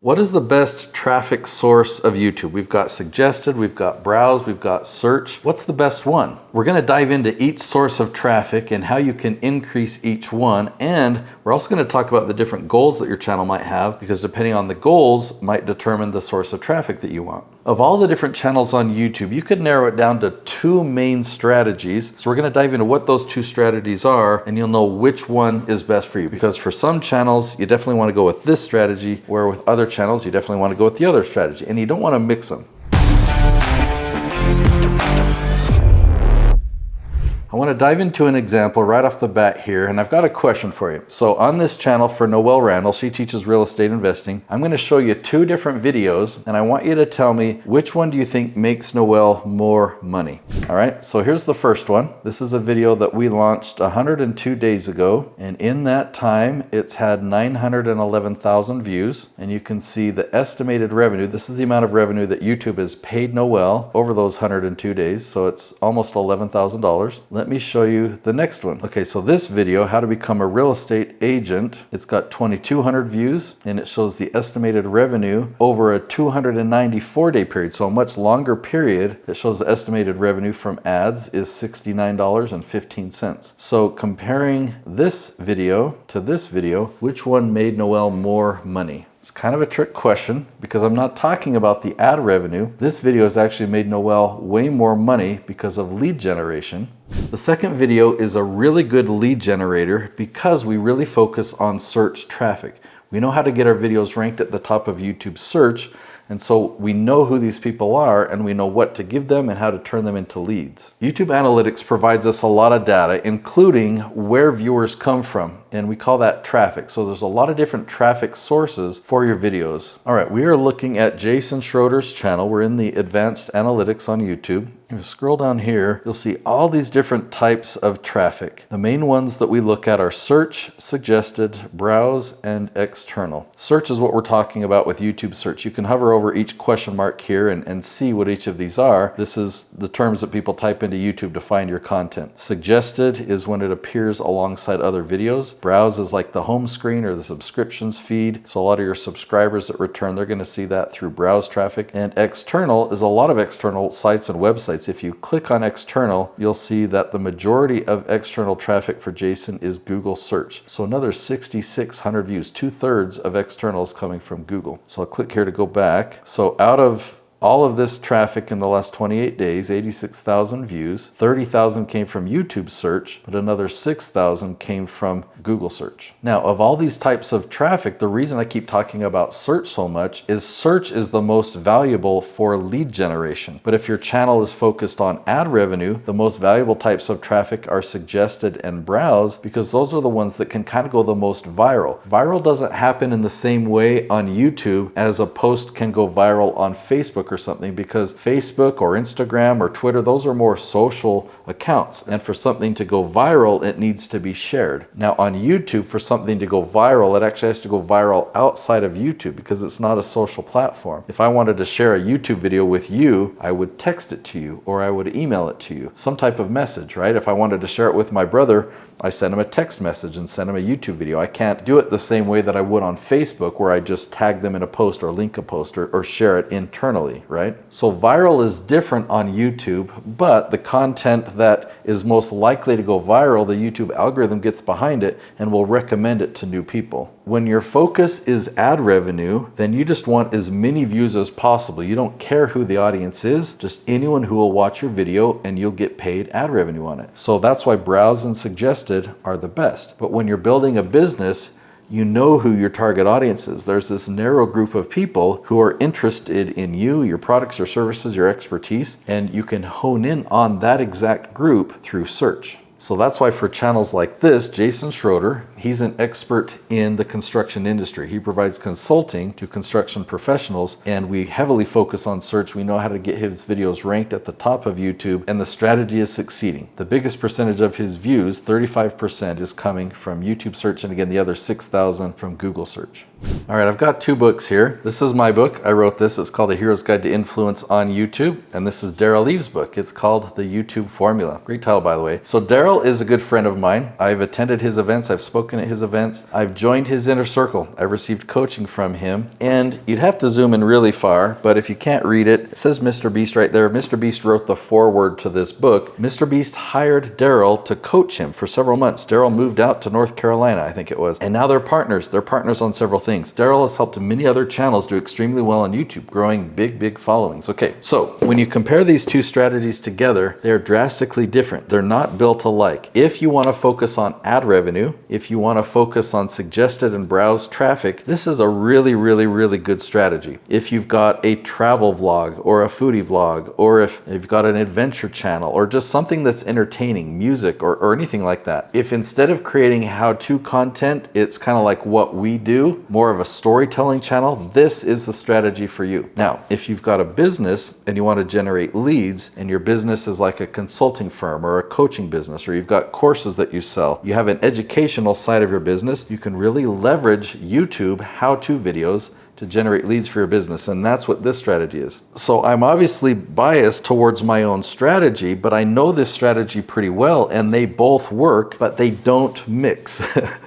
What is the best traffic source of YouTube? We've got suggested, we've got browse, we've got search. What's the best one? We're gonna dive into each source of traffic and how you can increase each one. And we're also gonna talk about the different goals that your channel might have, because depending on the goals might determine the source of traffic that you want. Of all the different channels on YouTube, you could narrow it down to two main strategies. So we're gonna dive into what those two strategies are, and you'll know which one is best for you. Because for some channels, you definitely wanna go with this strategy, where with other channels, you definitely wanna go with the other strategy, and you don't wanna mix them. I want to dive into an example right off the bat here, and I've got a question for you. So on this channel for Noelle Randall, she teaches real estate investing. I'm going to show you two different videos, and I want you to tell me which one do you think makes Noelle more money. All right, so here's the first one. This is a video that we launched 102 days ago, and in that time, it's had 911,000 views, and you can see the estimated revenue. This is the amount of revenue that YouTube has paid Noelle over those 102 days, so it's almost $11,000. Let me show you the next one. Okay, so this video, how to become a real estate agent, it's got 2,200 views, and it shows the estimated revenue over a 294-day period, so a much longer period. It shows the estimated revenue from ads is $69.15. So comparing this video to this video, which one made Noelle more money? It's kind of a trick question because I'm not talking about the ad revenue. This video has actually made Noelle way more money because of lead generation. The second video is a really good lead generator because we really focus on search traffic. We know how to get our videos ranked at the top of YouTube search, and so we know who these people are and we know what to give them and how to turn them into leads. YouTube Analytics provides us a lot of data, including where viewers come from, and we call that traffic. So there's a lot of different traffic sources for your videos. All right, we are looking at Jason Schroeder's channel. We're in the Advanced Analytics on YouTube. If you scroll down here, you'll see all these different types of traffic. The main ones that we look at are search, suggested, browse, and external. Search is what we're talking about with YouTube search. You can hover over each question mark here and see what each of these are. This is the terms that people type into YouTube to find your content. Suggested is when it appears alongside other videos. Browse is like the home screen or the subscriptions feed. So a lot of your subscribers that return, they're going to see that through browse traffic. And external is a lot of external sites and websites. If you click on external, you'll see that the majority of external traffic for Jason is Google search. So another 6,600 views, 2/3 of external is coming from Google. So I'll click here to go back. So out of all of this traffic in the last 28 days, 86,000 views, 30,000 came from YouTube search, but another 6,000 came from Google search. Now, of all these types of traffic, the reason I keep talking about search so much is search is the most valuable for lead generation. But if your channel is focused on ad revenue, the most valuable types of traffic are suggested and browse, because those are the ones that can kind of go the most viral. Viral doesn't happen in the same way on YouTube as a post can go viral on Facebook or something, because Facebook or Instagram or Twitter, those are more social accounts. And for something to go viral, it needs to be shared. Now on YouTube, for something to go viral, it actually has to go viral outside of YouTube because it's not a social platform. If I wanted to share a YouTube video with you, I would text it to you or I would email it to you. Some type of message, right? If I wanted to share it with my brother, I send him a text message and send him a YouTube video. I can't do it the same way that I would on Facebook, where I just tag them in a post or link a post or share it internally, right? So viral is different on YouTube, but the content that is most likely to go viral, the YouTube algorithm gets behind it and will recommend it to new people. When your focus is ad revenue, then you just want as many views as possible. You don't care who the audience is, just anyone who will watch your video and you'll get paid ad revenue on it. So that's why browse and suggested are the best. But when you're building a business, you know who your target audience is. There's this narrow group of people who are interested in you, your products, your services, your expertise, and you can hone in on that exact group through search. So that's why for channels like this, Jason Schroeder, he's an expert in the construction industry. He provides consulting to construction professionals, and we heavily focus on search. We know how to get his videos ranked at the top of YouTube, and the strategy is succeeding. The biggest percentage of his views, 35%, is coming from YouTube search, and again, the other 6,000 from Google search. All right, I've got two books here. This is my book. I wrote this. It's called A Hero's Guide to Influence on YouTube. And this is Daryl Eve's book. It's called The YouTube Formula. Great title, by the way. So Daryl is a good friend of mine. I've attended his events. I've spoken at his events. I've joined his inner circle. I've received coaching from him. And you'd have to zoom in really far, but if you can't read it, it says Mr. Beast right there. Mr. Beast wrote the foreword to this book. Mr. Beast hired Daryl to coach him for several months. Daryl moved out to North Carolina, I think it was. And now they're partners. They're partners on several things. Daryl has helped many other channels do extremely well on YouTube, growing big followings. Okay, so when you compare these two strategies together, they're drastically different. They're not built alike. If you want to focus on ad revenue, if you want to focus on suggested and browsed traffic, this is a really good strategy. If you've got a travel vlog or a foodie vlog, or if you've got an adventure channel, or just something that's entertaining, music or anything like that. If instead of creating how-to content, it's kind of like what we do, more of a storytelling channel, this is the strategy for you. Now, if you've got a business and you want to generate leads, and your business is like a consulting firm or a coaching business, or you've got courses that you sell, you have an educational side of your business, you can really leverage YouTube how-to videos to generate leads for your business. And that's what this strategy is. So I'm obviously biased towards my own strategy, but I know this strategy pretty well, and they both work, but they don't mix.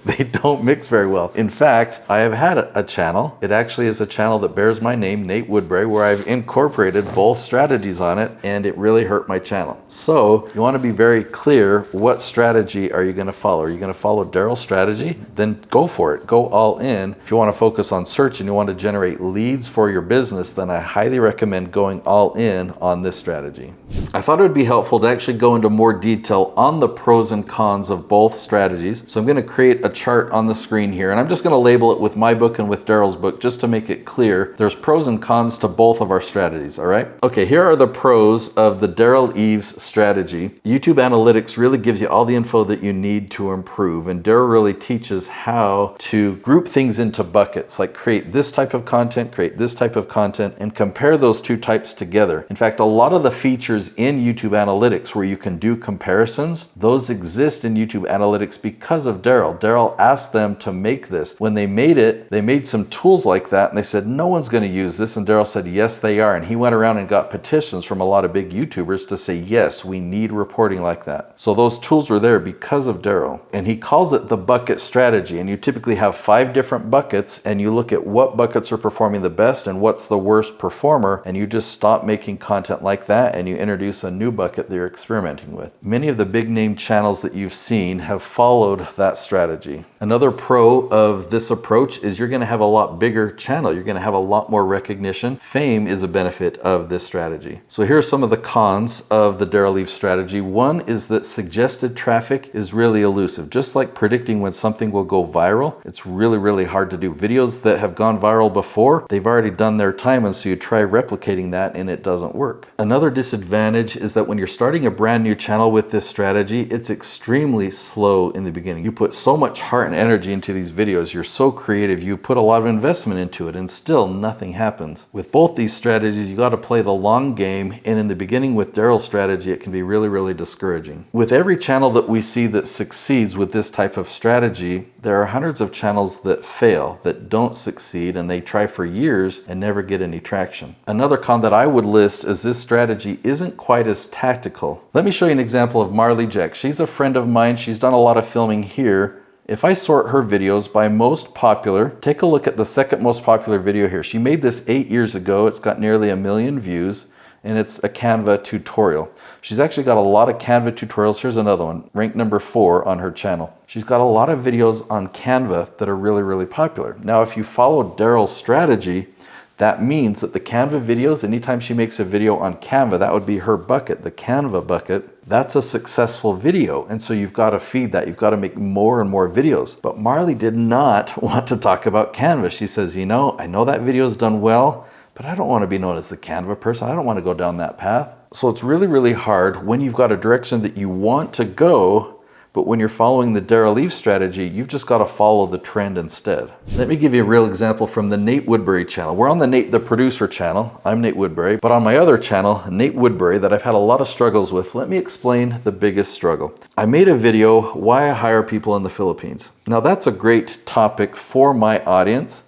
They don't mix very well. In fact, I have had a channel. It actually is a channel that bears my name, Nate Woodbury, where I've incorporated both strategies on it, and it really hurt my channel. So you want to be very clear, what strategy are you going to follow? Are you going to follow Daryl's strategy? Then go for it. Go all in. If you want to focus on search and you want to generate leads for your business, then I highly recommend going all in on this strategy. I thought it would be helpful to actually go into more detail on the pros and cons of both strategies. So I'm going to create a chart on the screen here, and I'm just going to label it with my book and with Daryl's book just to make it clear. There's pros and cons to both of our strategies, all right? Okay, here are the pros of the Daryl Eves strategy. YouTube Analytics really gives you all the info that you need to improve, and Daryl really teaches how to group things into buckets, like create this type of content, create this type of content, and compare those two types together. In fact, a lot of the features in YouTube Analytics where you can do comparisons, those exist in YouTube Analytics because of Daryl. Daryl asked them to make this. When they made it, they made some tools like that, and they said, no one's going to use this, and Daryl said, yes, they are. And he went around and got petitions from a lot of big YouTubers to say, yes, we need reporting like that. So those tools were there because of Daryl. And he calls it the bucket strategy. And you typically have 5 different buckets, and you look at what buckets are performing the best and what's the worst performer, and you just stop making content like that and you introduce a new bucket that you're experimenting with. Many of the big name channels that you've seen have followed that strategy. Another pro of this approach is you're going to have a lot bigger channel. You're going to have a lot more recognition. Fame is a benefit of this strategy. So here are some of the cons of the Daryl Eves strategy. One is that suggested traffic is really elusive. Just like predicting when something will go viral, it's really hard to do. Videos that have gone viral before, they've already done their time, and so you try replicating that and it doesn't work. Another disadvantage is that when you're starting a brand new channel with this strategy, it's extremely slow in the beginning. You put so much heart and energy into these videos, you're so creative, you put a lot of investment into it, and still nothing happens. With both these strategies, you got to play the long game, and in the beginning with Daryl's strategy, it can be really discouraging. With every channel that we see that succeeds with this type of strategy, there are hundreds of channels that fail, that don't succeed, and they try for years and never get any traction. Another con that I would list is this strategy isn't quite as tactical. Let me show you an example of Marley Jack. She's a friend of mine. She's done a lot of filming here. If I sort her videos by most popular, take a look at the second most popular video here. She made this 8 years ago. It's got nearly 1 million views, and it's a Canva tutorial. She's actually got a lot of Canva tutorials. Here's another one, ranked number 4 on her channel. She's got a lot of videos on Canva that are really popular. Now, if you follow Daryl's strategy, that means that the Canva videos, anytime she makes a video on Canva, that would be her bucket, the Canva bucket. That's a successful video. And so you've got to feed that. You've got to make more and more videos. But Marley did not want to talk about Canva. She says, you know, I know that video's done well, but I don't want to be known as the Canva person. I don't want to go down that path. So it's really hard when you've got a direction that you want to go, but when you're following the Daryl Eves strategy, you've just got to follow the trend instead. Let me give you a real example from the Nate Woodbury channel. We're on the Nate the Producer channel. I'm Nate Woodbury, but on my other channel, Nate Woodbury, that I've had a lot of struggles with, let me explain the biggest struggle. I made a video, why I hire people in the Philippines. Now that's a great topic for my audience,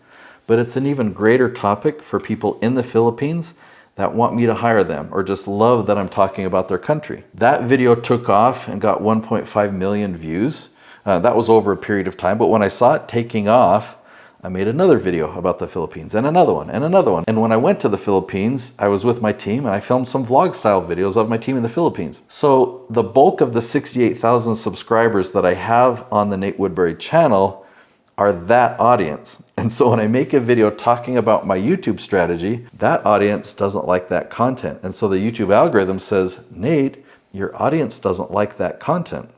but it's an even greater topic for people in the Philippines that want me to hire them or just love that I'm talking about their country. That video took off and got 1.5 million views. That was over a period of time, but when I saw it taking off, I made another video about the Philippines and another one and another one. And when I went to the Philippines, I was with my team and I filmed some vlog style videos of my team in the Philippines. So the bulk of the 68,000 subscribers that I have on the Nate Woodbury channel are that audience. And so when I make a video talking about my YouTube strategy, that audience doesn't like that content. And so the YouTube algorithm says, Nate, your audience doesn't like that content.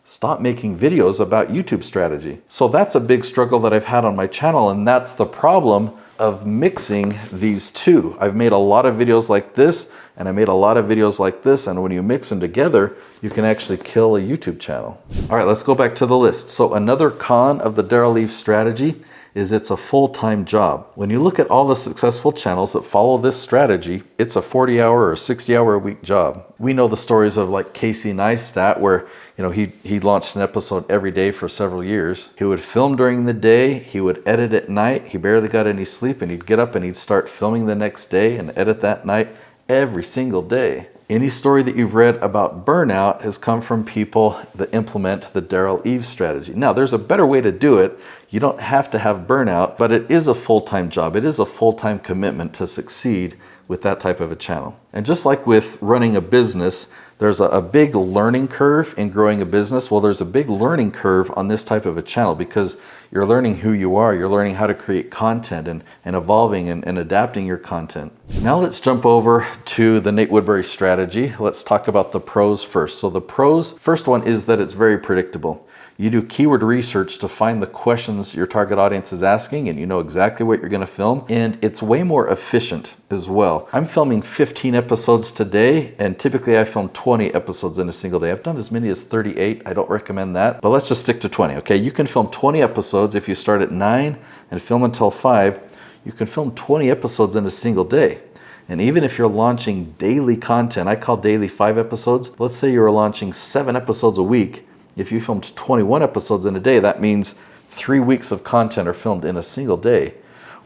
Stop making videos about YouTube strategy. So that's a big struggle that I've had on my channel, and that's the problem of mixing these two. I've made a lot of videos like this, and I made a lot of videos like this, and when you mix them together, you can actually kill a YouTube channel. All right, let's go back to the list. So another con of the Daryl Eves strategy is it's a full-time job. When you look at all the successful channels that follow this strategy, it's a 40-hour or 60-hour a week job. We know the stories of like Casey Neistat, where he launched an episode every day for several years. He would film during the day, he would edit at night, he barely got any sleep, and he'd get up and he'd start filming the next day and edit that night every single day. Any story that you've read about burnout has come from people that implement the Daryl Eves strategy. Now, there's a better way to do it. You don't have to have burnout, but it is a full-time job. It is a full-time commitment to succeed with that type of a channel. And just like with running a business, there's a big learning curve in growing a business. Well, there's a big learning curve on this type of a channel because you're learning who you are. You're learning how to create content and evolving and adapting your content. Now let's jump over to the Nate Woodbury strategy. Let's talk about the pros first. So the pros, first one is that it's very predictable. You do keyword research to find the questions your target audience is asking, and you know exactly what you're going to film, and it's way more efficient as well. I'm filming 15 episodes today, and typically I film 20 episodes in a single day. I've done as many as 38. I don't recommend that, but let's just stick to 20, okay? You can film 20 episodes if you start at 9 and film until 5. You can film 20 episodes in a single day. And even if you're launching daily content, I call daily 5 episodes. Let's say you're launching 7 episodes a week. If you filmed 21 episodes in a day, that means 3 weeks of content are filmed in a single day.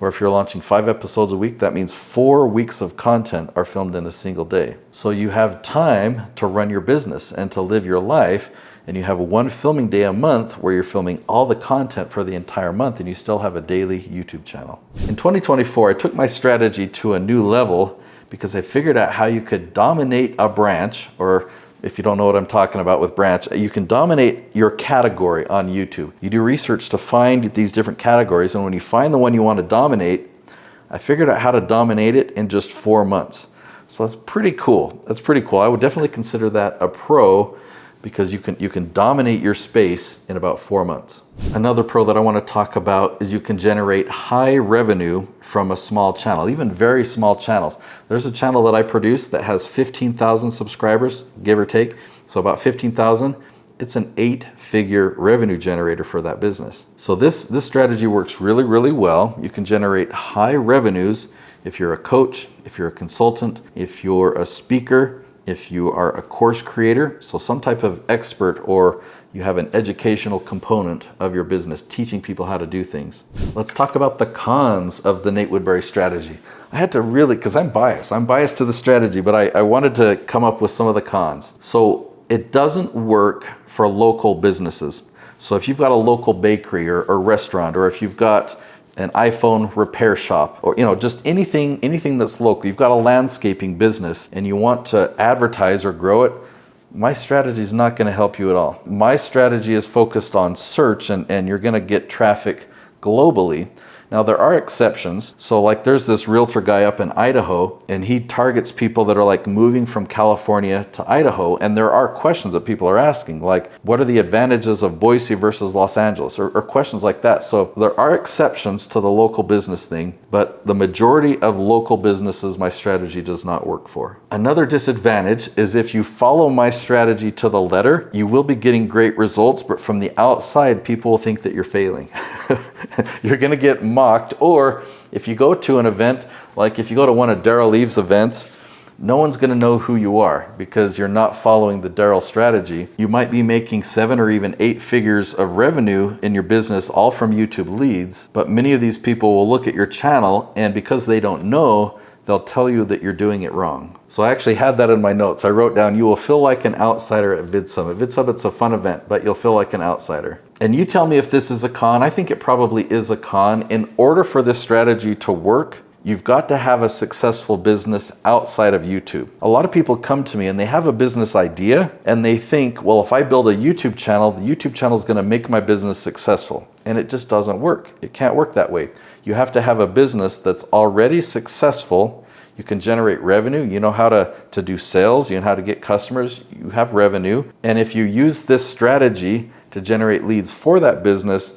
Or if you're launching 5 episodes a week, that means 4 weeks of content are filmed in a single day. So you have time to run your business and to live your life, and you have 1 filming day a month where you're filming all the content for the entire month, and you still have a daily YouTube channel. In 2024, I took my strategy to a new level because I figured out how you could dominate a branch, or if you don't know what I'm talking about with branch, you can dominate your category on YouTube. You do research to find these different categories, and when you find the one you want to dominate, I figured out how to dominate it in just 4 months. So that's pretty cool. That's pretty cool. I would definitely consider that a pro because you can dominate your space in about 4 months. Another pro that I want to talk about is you can generate high revenue from a small channel, even very small channels. There's a channel that I produce that has 15,000 subscribers, give or take, so about 15,000. It's an 8-figure revenue generator for that business. So this strategy works really, really well. You can generate high revenues if you're a coach, if you're a consultant, if you're a speaker, if you are a course creator, so some type of expert, or you have an educational component of your business, teaching people how to do things. Let's talk about the cons of the Nate Woodbury strategy. I had to really, because I'm biased to the strategy, but I wanted to come up with some of the cons. So it doesn't work for local businesses. So if you've got a local bakery or restaurant, or if you've got an iPhone repair shop, or just anything that's local, you've got a landscaping business and you want to advertise or grow it, my strategy is not going to help you at all. My strategy is focused on search, and you're going to get traffic globally. Now, there are exceptions. So like there's this realtor guy up in Idaho, and he targets people that are like moving from California to Idaho. And there are questions that people are asking, like, what are the advantages of Boise versus Los Angeles, or questions like that. So there are exceptions to the local business thing, but the majority of local businesses, my strategy does not work for. Another disadvantage is if you follow my strategy to the letter, you will be getting great results, but from the outside, people will think that you're failing. You're going to get mocked. Or if you go to an event, like if you go to one of Daryl Eves' events, no one's going to know who you are because you're not following the Daryl strategy. You might be making 7 or even 8 figures of revenue in your business, all from YouTube leads, but many of these people will look at your channel, and because they don't know, they'll tell you that you're doing it wrong. So I actually had that in my notes. I wrote down, you will feel like an outsider at VidSummit. VidSummit's a fun event, but you'll feel like an outsider. And you tell me if this is a con. I think it probably is a con. In order for this strategy to work, you've got to have a successful business outside of YouTube. A lot of people come to me and they have a business idea and they think, well, if I build a YouTube channel, the YouTube channel is going to make my business successful. And it just doesn't work. It can't work that way. You have to have a business that's already successful. You can generate revenue. You know how to do sales. You know how to get customers. You have revenue. And if you use this strategy to generate leads for that business,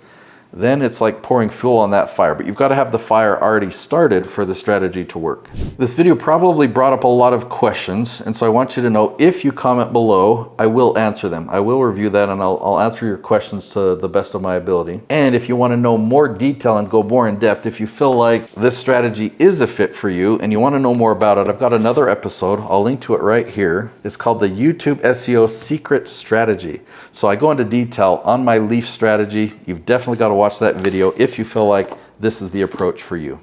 then it's like pouring fuel on that fire. But you've got to have the fire already started for the strategy to work. This video probably brought up a lot of questions, and so I want you to know, if you comment below, I will answer them. I will review that, and I'll answer your questions to the best of my ability. And if you want to know more detail and go more in depth, if you feel like this strategy is a fit for you and you want to know more about it, I've got another episode. I'll link to it right here. It's called the YouTube SEO Secret Strategy. So I go into detail on my leaf strategy. You've definitely got to watch that video if you feel like this is the approach for you.